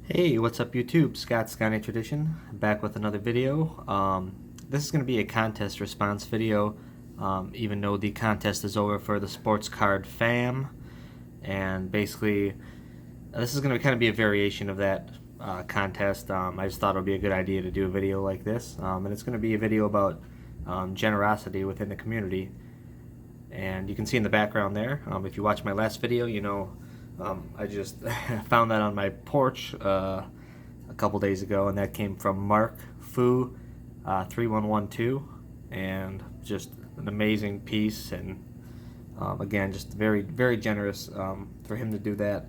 Hey, what's up YouTube? Scott Skynet Tradition back with another video. This is going to be a contest response video, even though the contest is over for the sports card fam. And basically, this is going to kind of be a variation of that contest. I just thought it would be a good idea to do a video like this. And it's going to be a video about generosity within the community. And you can see in the background there, if you watch my last video, you know I just found that on my porch a couple days ago, and that came from Mark Fu 3112, and just an amazing piece. And again, just very, very generous for him to do that.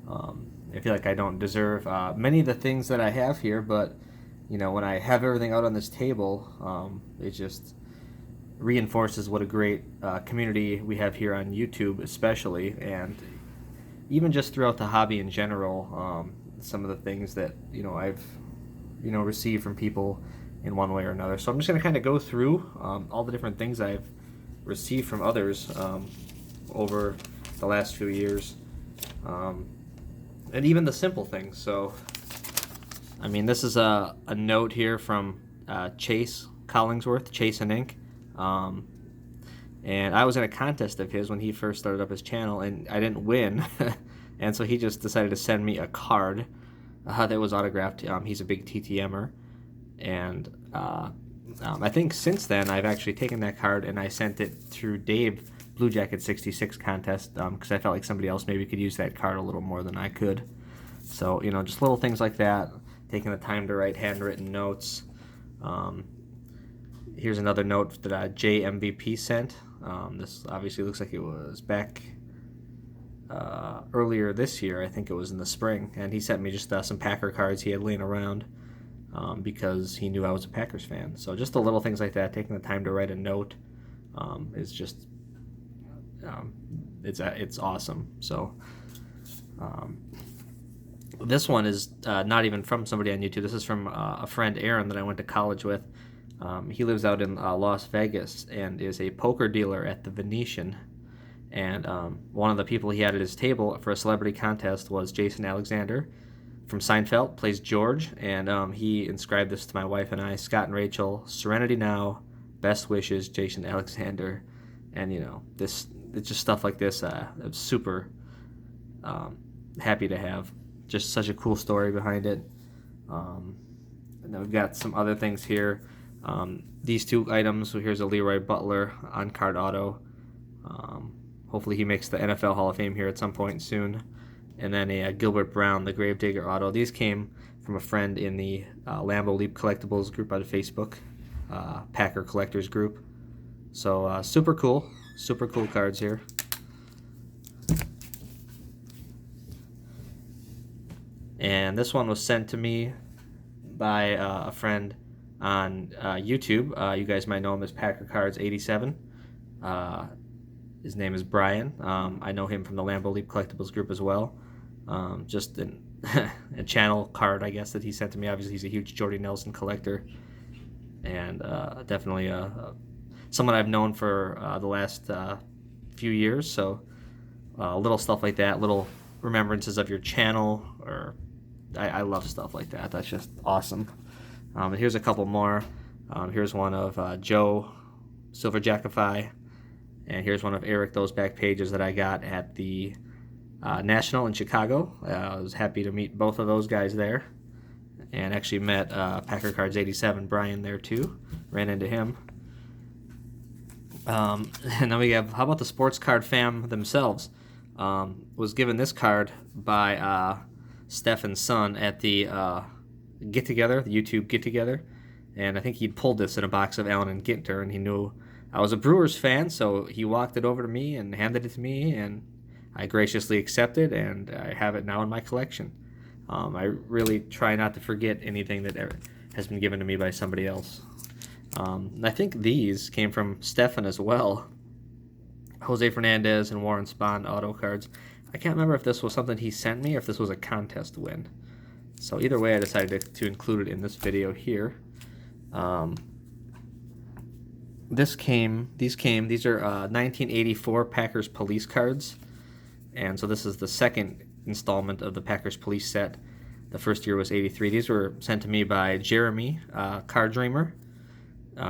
I feel like I don't deserve many of the things that I have here, but you know, when I have everything out on this table, it just reinforces what a great community we have here on YouTube, especially, and even just throughout the hobby in general. Some of the things that I've received from people in one way or another. So I'm just going to kind of go through all the different things I've received from others over the last few years, and even the simple things. So I mean, this is a note here from Chase Collingsworth, Chase and Ink. And I was in a contest of his when he first started up his channel, and I didn't win. And so he just decided to send me a card that was autographed. He's a big TTMer. And I think since then I've actually taken that card and I sent it through Dave Blue Jacket 66 contest, because I felt like somebody else maybe could use that card a little more than I could. So, just little things like that, taking the time to write handwritten notes. Here's another note that JMVP sent. This obviously looks like it was back earlier this year. I think it was in the spring, and he sent me just some Packer cards he had laying around because he knew I was a Packers fan. So just the little things like that, taking the time to write a note, is just it's awesome. So this one is not even from somebody on YouTube. This is from a friend, Aaron, that I went to college with. He lives out in Las Vegas and is a poker dealer at the Venetian. And one of the people he had at his table for a celebrity contest was Jason Alexander from Seinfeld, plays George. And he inscribed this to my wife and I: Scott and Rachel, serenity now, best wishes, Jason Alexander. And it's just stuff like this. I'm super happy to have. Just such a cool story behind it. And then we've got some other things here. These two items. So here's a Leroy Butler on-card auto. Hopefully he makes the NFL Hall of Fame here at some point soon. And then a Gilbert Brown, the Gravedigger auto. These came from a friend in the Lambeau Leap Collectibles group on Facebook, Packer Collectors group. So super cool cards here. And this one was sent to me by a friend on YouTube. You guys might know him as Packer Cards 87. His name is Brian. I know him from the Lambeau Leap Collectibles group as well. Just a channel card, I guess, that he sent to me. Obviously, he's a huge Jordy Nelson collector, and definitely someone I've known for the last few years. So little stuff like that, little remembrances of your channel, or I love stuff like that. That's just awesome. And here's a couple more. Here's one of Joe Silverjackify, and here's one of Eric Those Back Pages that I got at the National in Chicago. I was happy to meet both of those guys there, and actually met Packer Cards 87 Brian there too. Ran into him. And then we have, how about the sports card fam themselves? Was given this card by Stefan's son at the get together, the YouTube get together, and I think he pulled this in a box of Allen and Ginter, and he knew I was a Brewers fan, so he walked it over to me and handed it to me, and I graciously accepted, and I have it now in my collection. I really try not to forget anything that has been given to me by somebody else. I think these came from Stefan as well. Jose Fernandez and Warren Spahn auto cards. I can't remember if this was something he sent me or if this was a contest win. So either way, I decided to include it in this video here. These are 1984 Packers police cards. And so this is the second installment of the Packers police set The first year was 83. These were sent to me by Jeremy, Card Dreamer.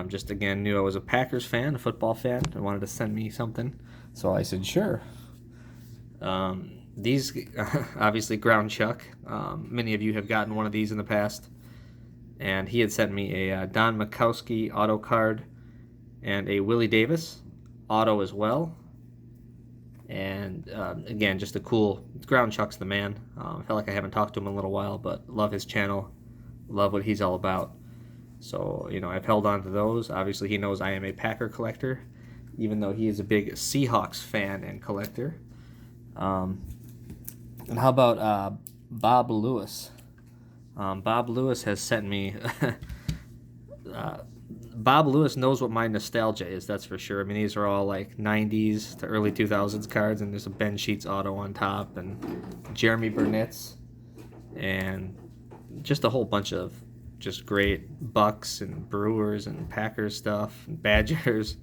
Just again, knew I was a Packers fan, a football fan, and wanted to send me something. So I said, sure. These, obviously, Ground Chuck. Many of you have gotten one of these in the past. And he had sent me a Don Majkowski auto card and a Willie Davis auto as well. And again, just a cool, Ground Chuck's the man. I feel like I haven't talked to him in a little while, but love his channel, love what he's all about. So, I've held on to those. Obviously, he knows I am a Packer collector, even though he is a big Seahawks fan and collector. And how about Bob Lewis? Bob Lewis has sent me... Bob Lewis knows what my nostalgia is, that's for sure. I mean, these are all like 90s to early 2000s cards, and there's a Ben Sheets auto on top, and Jeremy Burnett's, and just a whole bunch of just great Bucks and Brewers and Packers stuff, and Badgers.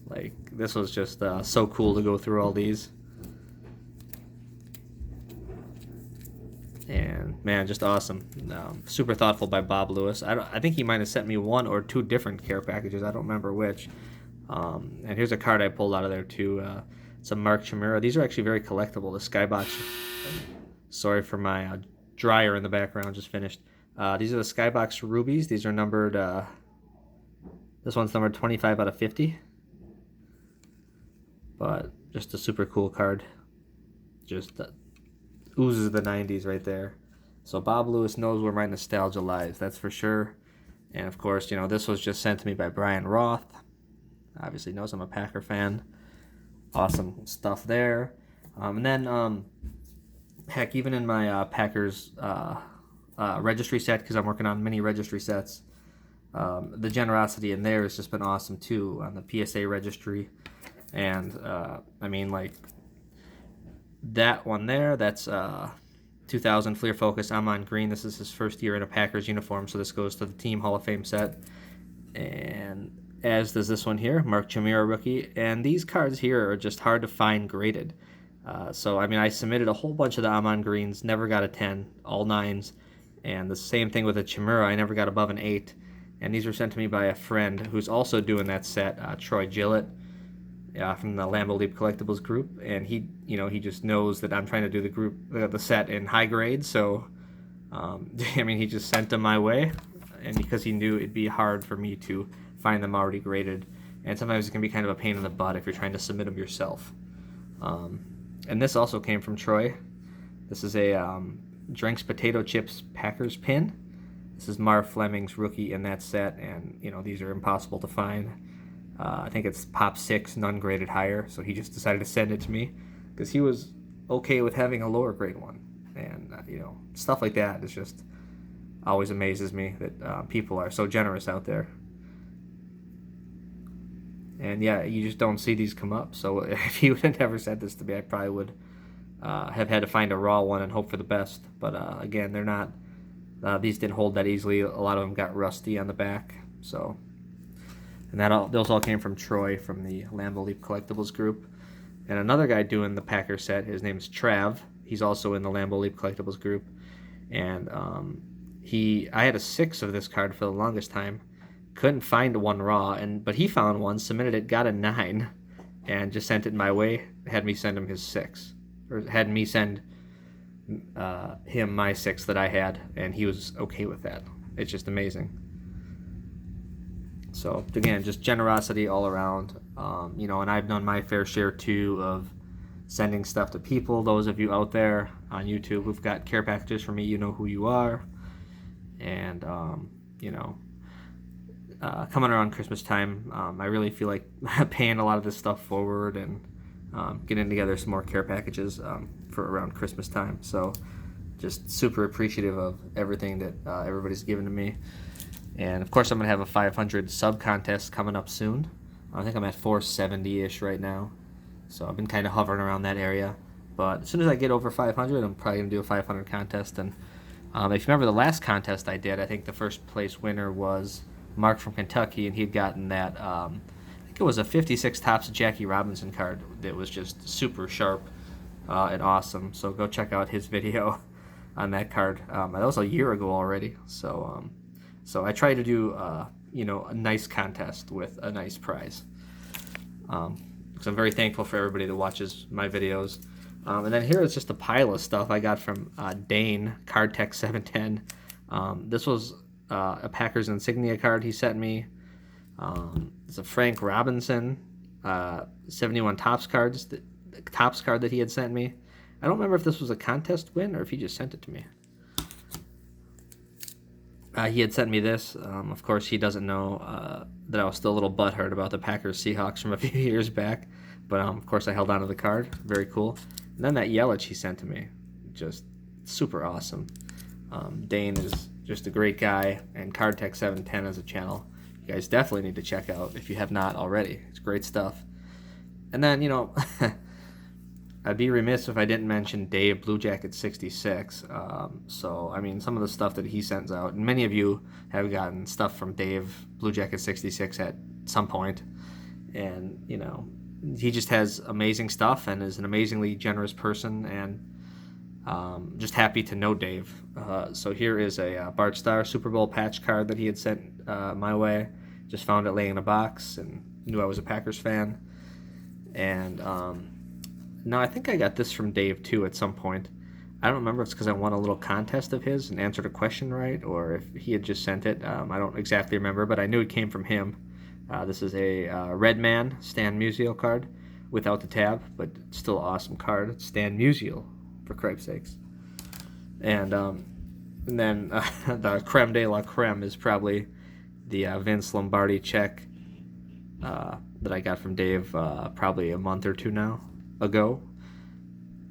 Like, this was just so cool to go through all these. And man, just awesome. Super thoughtful by Bob Lewis. I think he might have sent me one or two different care packages. I don't remember which. And here's a card I pulled out of there too. It's a Mark Chmura. These are actually very collectible. The Skybox. Sorry for my dryer in the background. Just finished. These are the Skybox Rubies. These are numbered. This one's numbered 25 out of 50. But just a super cool card. Just. Oozes the 90s right there. So Bob Lewis knows where my nostalgia lies, that's for sure. And of course, this was just sent to me by Brian Roth. Obviously knows I'm a Packer fan. Awesome stuff there. And then, heck, even in my Packers registry set, because I'm working on many registry sets, the generosity in there has just been awesome too on the PSA registry. And, I mean, like, that one there, that's 2000 Fleer Focus Amon Green. This is his first year in a Packers uniform, so this goes to the Team Hall of Fame set. And as does this one here, Mark Chmura rookie. And these cards here are just hard to find graded. So, I mean, I submitted a whole bunch of the Amon Greens, never got a 10, all 9s. And the same thing with the Chmura, I never got above an 8. And these were sent to me by a friend who's also doing that set, Troy Gillett. From the Lambeau Leap Collectibles group, and he just knows that I'm trying to do the set in high grade, so I mean, he just sent them my way, and because he knew it'd be hard for me to find them already graded, and sometimes it can be kind of a pain in the butt if you're trying to submit them yourself. And this also came from Troy. This is a Drinks Potato Chips Packers pin. This is Mar Fleming's rookie in that set, and these are impossible to find. I think it's Pop 6, none graded higher, so he just decided to send it to me because he was okay with having a lower grade one. And, stuff like that is just always amazes me that people are so generous out there. And yeah, you just don't see these come up. So if he would have never said this to me, I probably would have had to find a raw one and hope for the best. But again, they're not, these didn't hold that easily. A lot of them got rusty on the back, so... And those all came from Troy from the Lambeau Leap Collectibles group. And another guy doing the Packer set, his name is Trav. He's also in the Lambeau Leap Collectibles group. And I had a 6 of this card for the longest time. Couldn't find one raw, but he found one, submitted it, got a 9, and just sent it my way. Had me send him his 6. Or had me send him my 6 that I had, and he was okay with that. It's just amazing. So, again, just generosity all around, and I've done my fair share, too, of sending stuff to people. Those of you out there on YouTube who've got care packages for me, you know who you are. And, coming around Christmas time, I really feel like paying a lot of this stuff forward and getting together some more care packages for around Christmas time. So, just super appreciative of everything that everybody's given to me. And, of course, I'm going to have a 500 sub contest coming up soon. I think I'm at 470-ish right now. So I've been kind of hovering around that area. But as soon as I get over 500, I'm probably going to do a 500 contest. And if you remember the last contest I did, I think the first place winner was Mark from Kentucky, and he'd gotten that, I think it was a 56 Topps Jackie Robinson card that was just super sharp and awesome. So go check out his video. on that card. That was a year ago already. So I try to do a nice contest with a nice prize. Because I'm very thankful for everybody that watches my videos. And then here is just a pile of stuff I got from Dane, CardTech 710. This was a Packers insignia card he sent me. It's a Frank Robinson 71 Topps card that he had sent me. I don't remember if this was a contest win or if he just sent it to me. He had sent me this. Of course, he doesn't know that I was still a little butthurt about the Packers Seahawks from a few years back. But of course, I held on to the card. Very cool. And then that Yelich he sent to me, just super awesome. Dane is just a great guy, and CardTech 710 is a channel you guys definitely need to check out if you have not already. It's great stuff. And then, I'd be remiss if I didn't mention Dave Blue Jacket 66. So, I mean, some of the stuff that he sends out, and many of you have gotten stuff from Dave Blue Jacket 66 at some point. And, he just has amazing stuff and is an amazingly generous person, and just happy to know Dave. So here is a Bart Starr Super Bowl patch card that he had sent my way. Just found it laying in a box and knew I was a Packers fan. And now I think I got this from Dave too at some point. I don't remember if it's because I won a little contest of his and answered a question right, or if he had just sent it. I don't exactly remember, but I knew it came from him. This is a Redman Stan Musial card without the tab, but still an awesome card. It's Stan Musial, for cripe's sakes. And then the creme de la creme is probably the Vince Lombardi check that I got from Dave probably a month or two ago.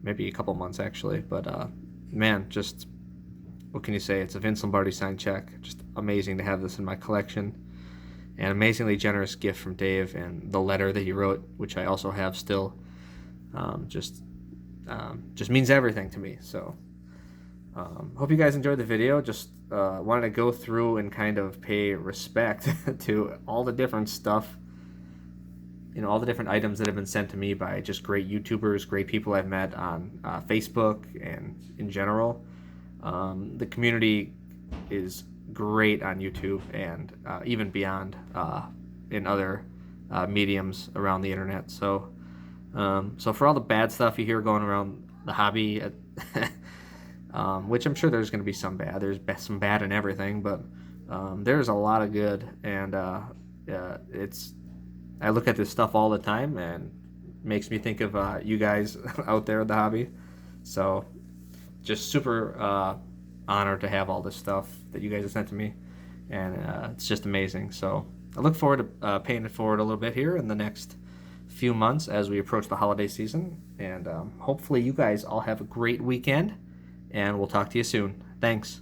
Maybe a couple months, actually. But, man, just, what can you say? It's a Vince Lombardi signed check. Just amazing to have this in my collection. An amazingly generous gift from Dave, and the letter that he wrote, which I also have still, just means everything to me. So hope you guys enjoyed the video. Just wanted to go through and kind of pay respect to all the different stuff, all the different items that have been sent to me by just great YouTubers, great people I've met on Facebook and in general. The community is great on YouTube and even beyond in other mediums around the internet. So for all the bad stuff you hear going around the hobby, which I'm sure there's going to be some bad. There's some bad in everything, but there's a lot of good, and I look at this stuff all the time, and it makes me think of you guys out there in the hobby. So just super honored to have all this stuff that you guys have sent to me, and it's just amazing. So I look forward to paying it forward a little bit here in the next few months as we approach the holiday season, and hopefully you guys all have a great weekend, and we'll talk to you soon. Thanks.